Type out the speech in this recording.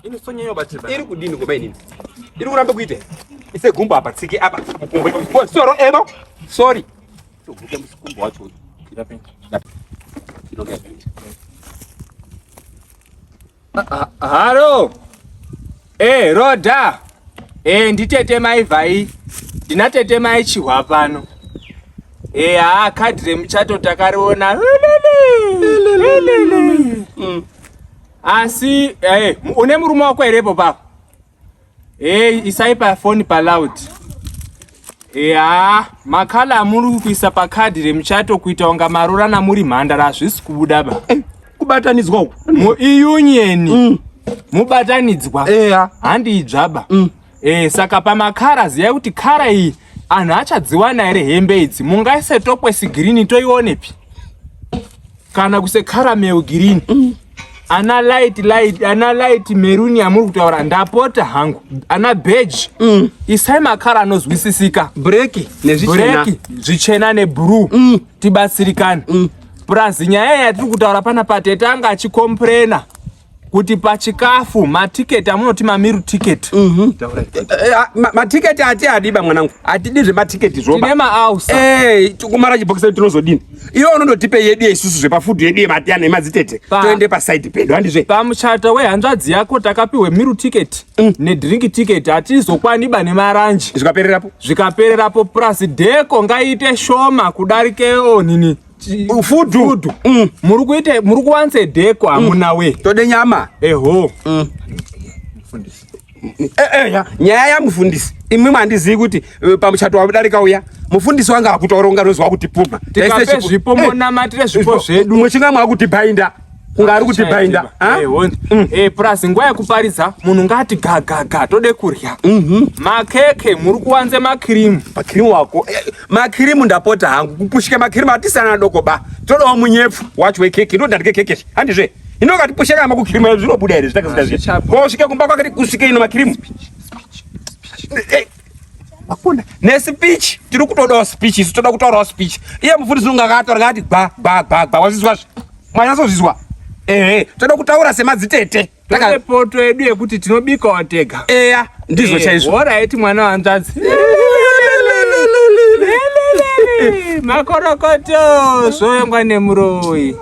Ini sonye yo bati. Iri kudini ngoba inini? Iri kurambe kuite. Ise gumba apa tsiki apa. Soro ebo. Sorry. Tokuke musikumbo wacho. Kirapi. Kinoke. Haro. Roda. Nditete mai vai. Ndinatete mai chihwa pano. Kadhi remuchato takariona. Asi, une murume wako erepo papo. Isai pa phone pa loud. Makala amuri kuisa pa kadhi remuchato kuita unga marora na muri mhandara zvisi kubuda ba. Kubatanidzwa uko. Mu union. Mubatanidzwa. Handi idzvaba. Saka pa makara ziya kuti kara iyi anhu achadziwana ere hembe idzi. Mungaise tokwesi green toionepi. Kana kuse caramel green. Ana light maroon amuri kutaura ndapota hangu. Ana beige. Isai makara anozwisisika. Break nezvichena. Break zvichena neblue. Tibatsirikane. Plus nyaya yatiri kutaura pana patete anga achikomplaina kuti pachikafu matiketi amunoti mamiru ticket. Matiketi adiba mwanangu. Atidi zvematiketi zvoba. Tine maausa. Tukumara chibokisi tinozodini. Iyo unondotipe yedu isusu zvepafudu yedu yematiyana emadzitete. Toende pa side pedo handizve. Pamuchato wehanzvadzi yako takapiwe miru ticket nedrink ticket atizokwaniba nemaranje. Zvikapererapo plus Deco ngaite shoma kudarike nini. Food. Muri kuwanze Deco amuna we. Tode nyama. Eho. Nyaya yamufundisi. Imwe mandizivi kuti pamuchato wadarika uya. Mufundisi wanga akutoronga rozwa kuti puma. Tikape zvipo monamatire zvipo zvedu. Mwechinga mwakuti bhainda. Kungari kuti bhainda. Plus nguva yekuparidza munhu ngati gaga tode kurya. Makeke muri kuwanze makirimu. Makirimu wako. Makirimu ndapota hangu. Kupushike makirimu atisana doko ba. Todowa munyepfu wacho wekeke. Ndodarike keke. Handizve. Inokati pushika makukirimu zvinobuda here zvitakazita zviye. Kosvike kumba kwakati kusvike ino makirimu. Makunda. Nespeech. Tiri kutodawo speech. Isu toda kutaurawo speech. Iye mufundisi unga akatora ngati gba. Wazvizwa zvi. Mwanyazozvizwa. Toda kutaura semadzitete. Tode poto yedu yekuti tinobikawo tega. Ndizvo chaizvo. Alright mwana wanzvadzi. Makorokoto zvoyengwa nemuroyi.